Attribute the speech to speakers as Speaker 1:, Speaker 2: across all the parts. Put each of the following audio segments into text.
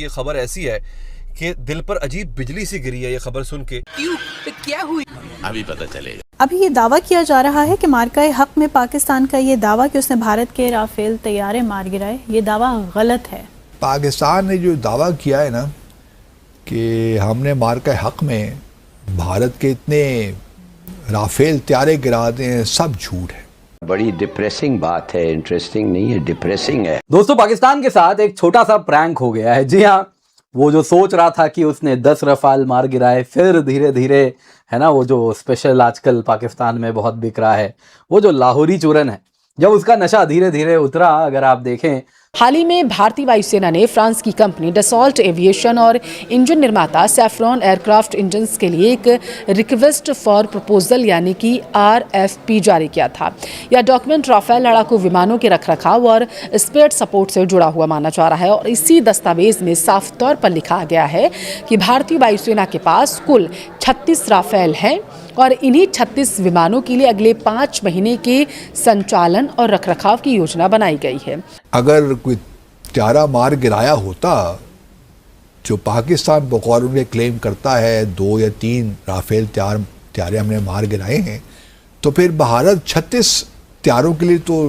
Speaker 1: ये खबर ऐसी है कि दिल पर अजीब बिजली सी गिरी है ये खबर सुन के।
Speaker 2: क्यों? तो क्या हुई?
Speaker 3: अभी पता चलेगा।
Speaker 4: अभी ये दावा किया जा रहा है कि मार्का हक में पाकिस्तान का ये दावा कि उसने भारत के राफेल तैयारे मार गिराए, ये दावा गलत है।
Speaker 5: पाकिस्तान ने जो दावा किया है ना कि हमने मार्का हक में भारत के इतने राफेल तैयारे गिरा दें, सब झूठ है।
Speaker 6: बड़ी डिप्रेसिंग बात है, इंटरेस्टिंग नहीं है, डिप्रेसिंग है।
Speaker 7: दोस्तों, पाकिस्तान के साथ एक छोटा सा प्रैंक हो गया है। जी हाँ, वो जो सोच रहा था कि उसने 10 रफाल मार गिराए, फिर धीरे धीरे है ना, वो जो स्पेशल आजकल पाकिस्तान में बहुत बिक रहा है, वो जो लाहौरी चूरन है, जब उसका नशा धीरे धीरे उतरा, अगर आप देखें।
Speaker 2: हाल ही में भारतीय वायुसेना ने फ्रांस की कंपनी डसॉल्ट एविएशन और इंजन निर्माता सैफ्रॉन एयरक्राफ्ट इंजन्स के लिए एक रिक्वेस्ट फॉर प्रपोजल यानी कि RFP जारी किया था। यह डॉक्यूमेंट राफेल लड़ाकू विमानों के रखरखाव और स्पेयर सपोर्ट से जुड़ा हुआ माना जा रहा है और इसी दस्तावेज में साफ तौर पर लिखा गया है कि भारतीय वायुसेना के पास कुल 36 राफेल हैं और इन्हीं 36 विमानों के लिए अगले 5 महीने के संचालन और रखरखाव की योजना बनाई गई है।
Speaker 5: अगर कोई तैयारा मार गिराया होता, जो पाकिस्तान बकौल उनके क्लेम करता है 2 या 3 राफेल तैयारे हमने मार गिराए हैं, तो फिर भारत 36 तैयारों के लिए तो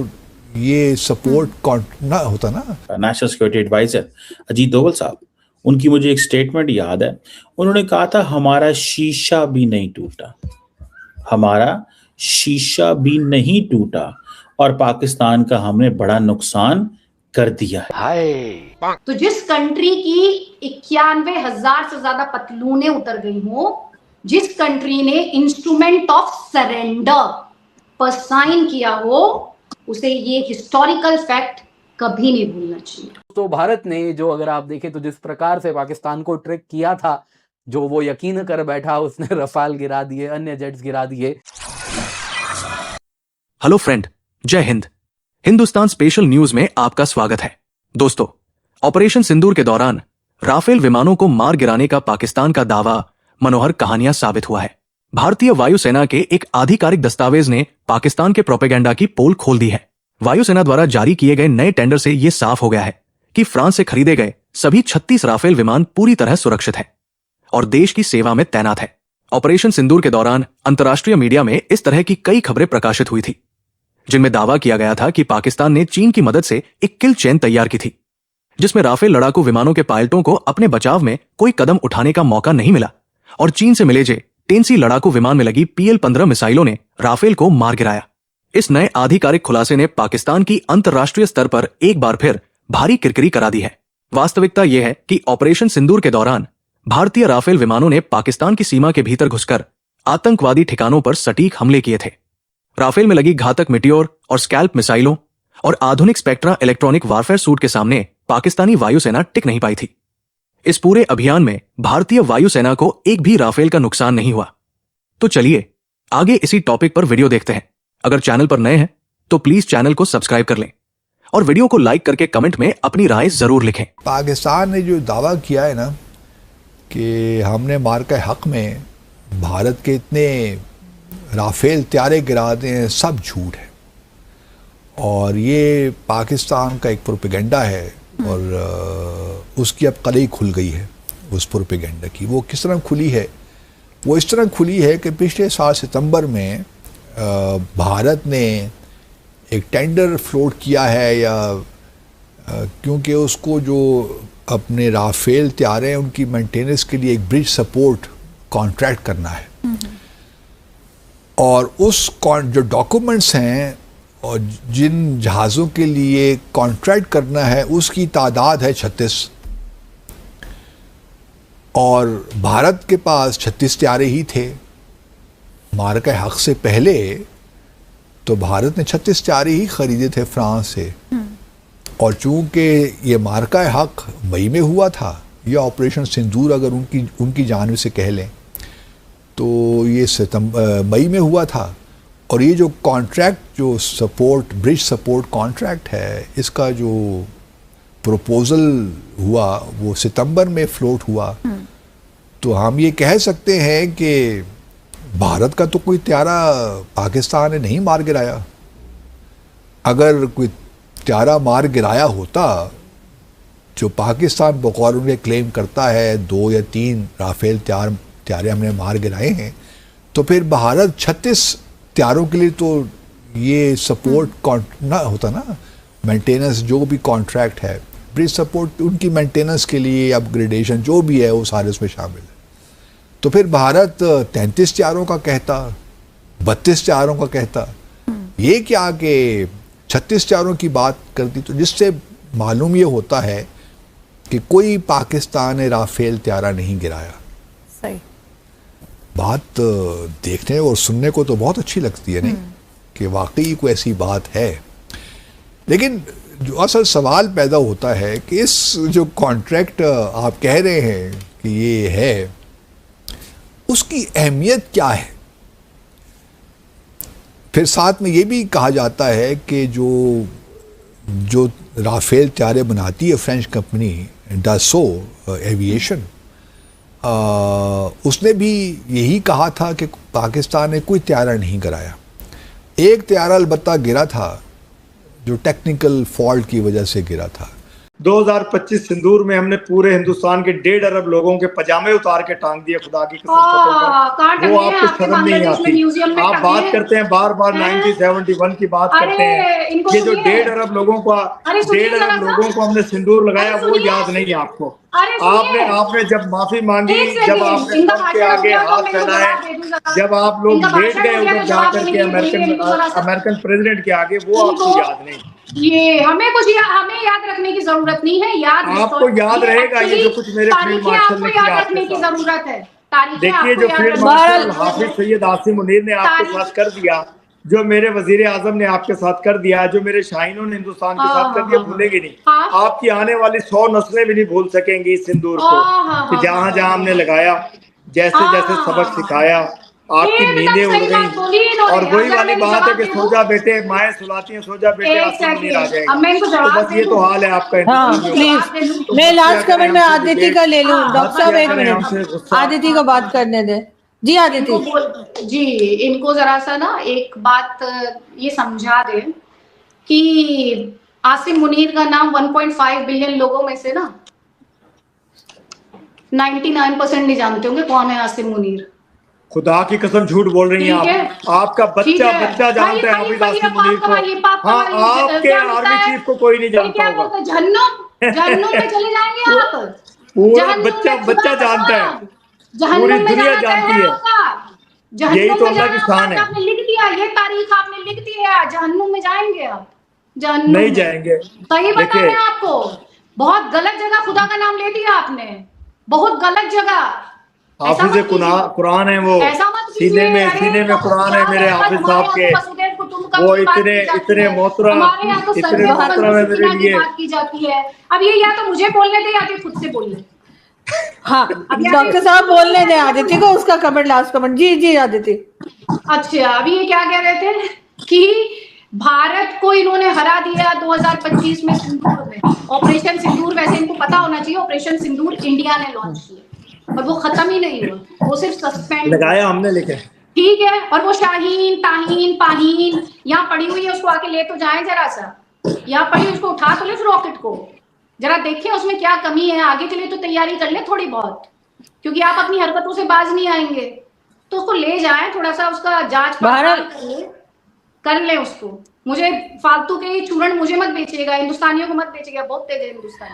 Speaker 5: ये सपोर्ट ना होता ना।
Speaker 8: National security adviser Ajit Doval साहब, उनकी मुझे एक स्टेटमेंट याद है। उन्होंने कहा था हमारा शीशा भी नहीं टूटा, हमारा शीशा भी नहीं टूटा और पाकिस्तान का हमने बड़ा नुकसान कर दिया है।
Speaker 9: तो जिस कंट्री की 91,000 से ज्यादा पतलूनें उतर गई हो, जिस कंट्री ने इंस्ट्रूमेंट ऑफ सरेंडर पर साइन किया हो, उसे ये हिस्टोरिकल फैक्ट कभी नहीं भूलना चाहिए।
Speaker 7: तो भारत ने जो, अगर आप देखें तो जिस प्रकार से पाकिस्तान को ट्रिक किया था, जो वो यकीन कर बैठा, उसने रफाल गिरा दिए, अन्य जेट्स गिरा दिए।
Speaker 10: हेलो फ्रेंड, जय हिंद। हिंदुस्तान स्पेशल न्यूज में आपका स्वागत है। दोस्तों, ऑपरेशन सिंदूर के दौरान राफेल विमानों को मार गिराने का पाकिस्तान का दावा मनोहर कहानियां साबित हुआ है। भारतीय वायुसेना के एक आधिकारिक दस्तावेज ने पाकिस्तान के प्रोपेगेंडा की पोल खोल दी है। वायुसेना द्वारा जारी किए गए नए टेंडर से यह साफ हो गया है कि फ्रांस से खरीदे गए सभी 36 राफेल विमान पूरी तरह सुरक्षित हैं और देश की सेवा में तैनात है। ऑपरेशन सिंदूर के दौरान अंतर्राष्ट्रीय मीडिया में इस तरह की कई खबरें प्रकाशित हुई थी, जिनमें दावा किया गया था कि पाकिस्तान ने चीन की मदद से एक किल चेन तैयार की थी, जिसमें राफेल लड़ाकू विमानों के पायलटों को अपने बचाव में कोई कदम उठाने का मौका नहीं मिला और चीन से मिले टेंसी लड़ाकू विमान में लगी PL-15 मिसाइलों ने राफेल को मार गिराया। इस नए आधिकारिक खुलासे ने पाकिस्तान की अंतर्राष्ट्रीय स्तर पर एक बार फिर भारी किरकिरी करा दी है। वास्तविकता यह है कि ऑपरेशन सिंदूर के दौरान भारतीय राफेल विमानों ने पाकिस्तान की सीमा के भीतर घुसकर आतंकवादी ठिकानों पर सटीक हमले किए थे। राफेल में लगी घातक मिटियोर और स्कैल्प मिसाइलों और आधुनिक स्पेक्ट्रा इलेक्ट्रॉनिक वारफेयर सूट के सामने पाकिस्तानी वायुसेना टिक नहीं पाई थी। इस पूरे अभियान में भारतीय वायुसेना को एक भी राफेल का नुकसान नहीं हुआ। तो चलिए आगे इसी टॉपिक पर वीडियो देखते हैं। अगर चैनल पर नए हैं तो प्लीज चैनल को सब्सक्राइब कर लें और वीडियो को लाइक करके कमेंट में अपनी राय जरूर लिखें।
Speaker 5: पाकिस्तान ने जो दावा किया है ना कि हमने मार्का हक में भारत के इतने राफेल तैयारे गिरा दें, सब झूठ है और ये पाकिस्तान का एक प्रोपेगेंडा है और उसकी अब कलई खुल गई है उस प्रोपेगेंडा की। वो किस तरह खुली है? वो इस तरह खुली है कि पिछले साल सितंबर में भारत ने एक टेंडर फ्लोट किया है, या क्योंकि उसको जो अपने राफेल तैयारे हैं उनकी मेंटेनेंस के लिए एक ब्रिज सपोर्ट कॉन्ट्रैक्ट करना है और उस जो डॉक्यूमेंट्स हैं और जिन जहाज़ों के लिए कॉन्ट्रैक्ट करना है उसकी तादाद है 36 और भारत के पास 36 तैयारे ही थे। मार्का हक से पहले तो भारत ने 36 तैयारे ही खरीदे थे फ्रांस से और चूंकि ये मार्का हक मई में हुआ था, या ऑपरेशन सिंदूर अगर उनकी जानिब से कह लें तो ये मई में हुआ था और ये जो कॉन्ट्रैक्ट, जो सपोर्ट, ब्रिज सपोर्ट कॉन्ट्रैक्ट है, इसका जो प्रपोजल हुआ वो सितंबर में फ्लोट हुआ। तो हम ये कह सकते हैं कि भारत का तो कोई तैयारा पाकिस्तान ने नहीं मार गिराया। अगर कोई तैयारा मार गिराया होता जो पाकिस्तान बकौल उनके क्लेम करता है 2 या 3 राफेल त्यारे हमने मार गिराए हैं, तो फिर भारत 36 त्यारों के लिए तो ये सपोर्ट ना होता ना, मेंटेनेंस जो भी कॉन्ट्रैक्ट है, ब्रिज सपोर्ट उनकी मेंटेनेंस के लिए अपग्रेडेशन जो भी है वो सारे उसमें शामिल है। तो फिर भारत 33 त्यारों का कहता, 32 त्यारों का कहता, ये क्या कि 36 त्यारों की बात करती, तो जिससे मालूम ये होता है कि कोई पाकिस्तान ने राफेल त्यारा नहीं गिराया।
Speaker 4: सही
Speaker 5: बात देखने और सुनने को तो बहुत अच्छी लगती है नहीं कि वाकई कोई ऐसी बात है, लेकिन जो असल सवाल पैदा होता है कि इस जो कॉन्ट्रैक्ट आप कह रहे हैं कि ये है, उसकी अहमियत क्या है। फिर साथ में ये भी कहा जाता है कि जो राफेल त्यारे बनाती है फ्रेंच कंपनी डसो एविएशन, उसने भी यही कहा था कि पाकिस्तान ने कोई त्यारा नहीं गिराया। एक त्यारा अलबत्ता गिरा था जो टेक्निकल फॉल्ट की वजह से गिरा था।
Speaker 3: 2025 सिंदूर में हमने पूरे हिंदुस्तान के 1.5 अरब लोगों के पजामे उतार के टांग दिए, खुदा की कसम। वो आपको शर्म नहीं आती? आप बात करते हैं बार बार 1971 की बात करते हैं, ये जो 1.5 अरब लोगों को हमने सिंदूर लगाया वो याद नहीं है आपको? आपने जब माफी मांगी, जब आपने सबके आगे हाथ फैलाए, जब आप लोग बैठ गए उधर जा करके अमेरिकन प्रेसिडेंट के आगे, वो आपको याद नहीं?
Speaker 9: ये हमें याद रखने की जरूरत नहीं है,
Speaker 3: आपको याद रहेगा ये जो कुछ मेरे फील्ड मार्शल ने किया
Speaker 9: याद रखने की जरूरत है।
Speaker 3: देखिए जो फील्ड मार्शल हाफिज सैयद आसिम मुनीर ने आपके साथ कर दिया, जो मेरे वजीर आजम ने आपके साथ कर दिया, जो मेरे शाहीनों ने हिंदुस्तान के साथ कर दिया, भूलेंगे नहीं। आपकी आने वाली 100 नस्लें भी नहीं भूल सकेंगी इस सिंदूर को, कि जहाँ जहाँ हमने लगाया, जैसे जैसे सबक सिखाया, आपकी नींदें उड़ गई। और वही वाली बात है कि सोजा बेटे माए सुलाती हैं, सोजा बेटे आसिम मुनीर आ जाएगा। तो बस ये तो हाल है आपका।
Speaker 11: प्लीज मैं लास्ट कमेंट में आदित्य का ले लूं। डॉक्टर साहब एक मिनट, आदित्य को बात करने दे। जी आदित्य
Speaker 9: जी, इनको जरा सा ना एक बात ये समझा दे कि आसिम मुनीर का नाम 1.5 बिलियन लोगों में से ना 99% नहीं जानते होंगे कौन है आसिम मुनीर।
Speaker 3: खुदा की कसम झूठ बोल रही हैं आप। आपका बच्चा जानता है हाफिज आसिम मुनीर को। हाँ, आपके आर्मी चीफ को कोई नहीं जानता होगा।
Speaker 9: जहन्नुम में चले जाएंगे आप।
Speaker 3: पूरा बच्चा जानता है, पूरी दुनिया जानती है। यही तो अल्लाह की शान है।
Speaker 9: आपने लिख दिया, ये तारीख आपने लिख दी है, जहन्नुम में जाएंगे आप। जहन्नुम
Speaker 3: नहीं जाएंगे।
Speaker 9: सही बता रहे हैं आपको, बहुत गलत जगह खुदा का नाम ले दिया आपने, बहुत गलत जगह।
Speaker 3: हाफिज कुरान है वो, सीने में कुरान है मेरे हाफिज साहब के। वो इतने मोहतरम है मेरे लिए।
Speaker 9: बात की जाती है। अब ये या तो मुझे बोलने दे या फिर खुद से बोल ले।
Speaker 11: हाँ डॉक्टर साहब बोलने दें आदित्य को, उसका कमेंट लास्ट कमेंट। जी आदित्य।
Speaker 9: अच्छा, अभी ये क्या कह रहे थे कि भारत को इन्होंने हरा दिया 2025 में सिंदूर में। ऑपरेशन सिंदूर, वैसे इनको पता होना चाहिए, ऑपरेशन सिंदूर इंडिया ने लॉन्च किया और वो खत्म ही नहीं हुआ, वो सिर्फ सस्पेंड
Speaker 3: लगाया हमने, लेके
Speaker 9: ठीक है। और वो शाहीन ताहीन पाहीन यहाँ पड़ी हुई है, उसको आके ले तो जाए जरा सा, यहाँ पड़ी, उसको उठा तो ले उस रॉकेट को, जरा देखें उसमें क्या कमी है, आगे के लिए तो तैयारी कर ले थोड़ी बहुत, क्योंकि आप अपनी हरकतों से बाज नहीं आएंगे। तो उसको ले जाएं, थोड़ा सा उसका जांच पड़ताल कर ले उसको। मुझे फालतू के चूरण मुझे मत बेचिएगा, हिंदुस्तानियों को मत बेचिएगा, बहुत तेज है हिंदुस्तान।